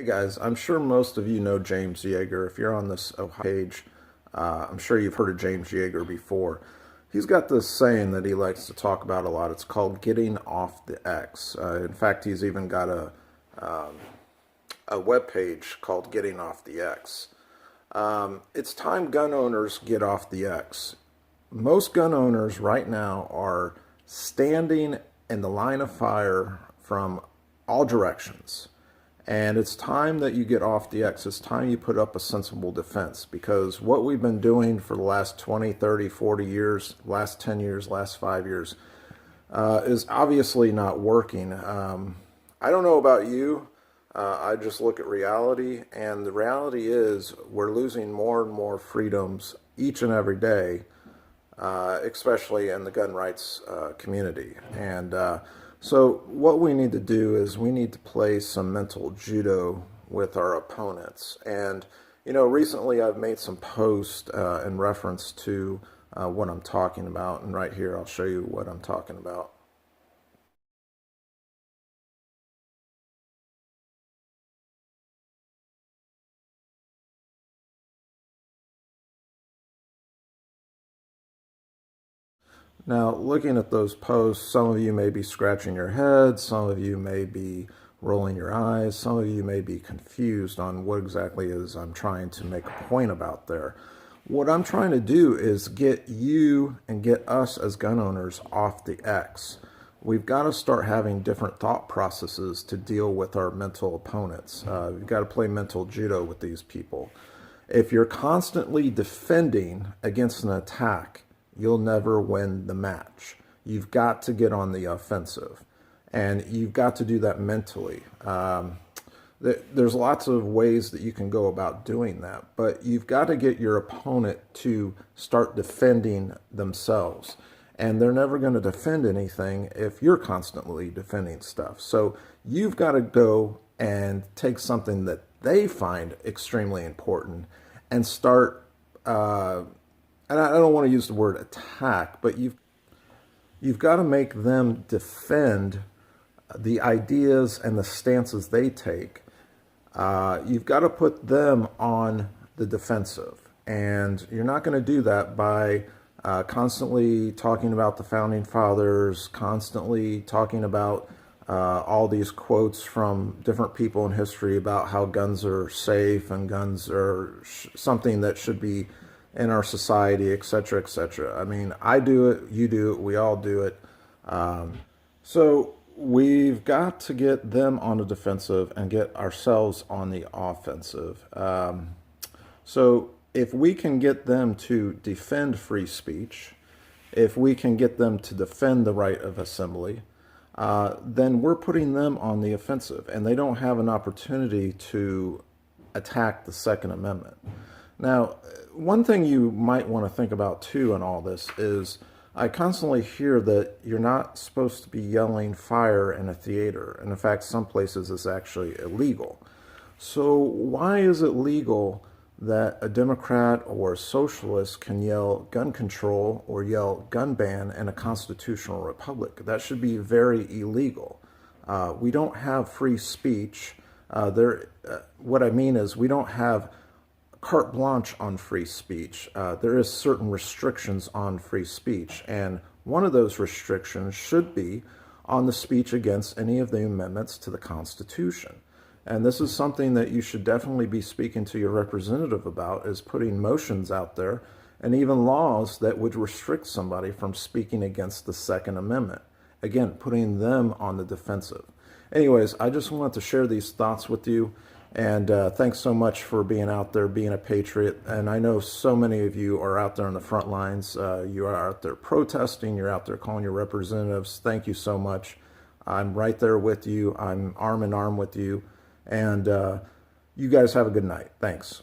Hey guys, I'm sure most of you know James Yeager. If you're on this Ohio page, I'm sure you've heard of James Yeager before. He's got this saying that he likes to talk about a lot. It's called getting off the X. In fact, he's even got a web page called Getting Off the X. It's time gun owners get off the X. Most gun owners right now are standing in the line of fire from all directions. And it's time that you get off the X. It's time you put up a sensible defense, because what we've been doing for the last 20, 30, 40 years, last 10 years, last 5 years, is obviously not working. I don't know about you. I just look at reality, and the reality is we're losing more and more freedoms each and every day, especially in the gun rights community. And so what we need to do is we need to play some mental judo with our opponents. And, you know, recently I've made some posts in reference to what I'm talking about. And right here, I'll show you what I'm talking about. Now, looking at those posts, some of you may be scratching your head, some of you may be rolling your eyes, some of you may be confused on what exactly is I'm trying to make a point about there. What I'm trying to do is get you and get us as gun owners off the X. We've got to start having different thought processes to deal with our mental opponents. We've got to play mental judo with these people. If you're constantly defending against an attack, you'll never win the match. You've got to get on the offensive, and you've got to do that mentally. There's lots of ways that you can go about doing that, but you've got to get your opponent to start defending themselves. And they're never going to defend anything if you're constantly defending stuff. So you've got to go and take something that they find extremely important and start and I don't want to use the word attack, but you've got to make them defend the ideas and the stances they take. You've got to put them on the defensive, and you're not going to do that by constantly talking about the founding fathers, constantly talking about all these quotes from different people in history about how guns are safe and guns are something that should be in our society, etc., etc. I mean, I do it, you do it, we all do it. So we've got to get them on the defensive and get ourselves on the offensive. So if we can get them to defend free speech, if we can get them to defend the right of assembly, then we're putting them on the offensive, and they don't have an opportunity to attack the Second Amendment. Now, one thing you might want to think about too in all this is I constantly hear that you're not supposed to be yelling fire in a theater. And in fact, some places it's actually illegal. So why is it legal that a Democrat or a socialist can yell gun control or yell gun ban in a constitutional republic? That should be very illegal. We don't have free speech. What I mean is we don't have carte blanche on free speech. There is certain restrictions on free speech, and one of those restrictions should be on the speech against any of the amendments to the Constitution. And this is something that you should definitely be speaking to your representative about, is putting motions out there and even laws that would restrict somebody from speaking against the Second Amendment. Again, putting them on the defensive. Anyways, I just wanted to share these thoughts with you. And thanks so much for being out there, being a patriot. And I know so many of you are out there on the front lines. You are out there protesting. You're out there calling your representatives. Thank you so much. I'm right there with you. I'm arm in arm with you. And you guys have a good night. Thanks.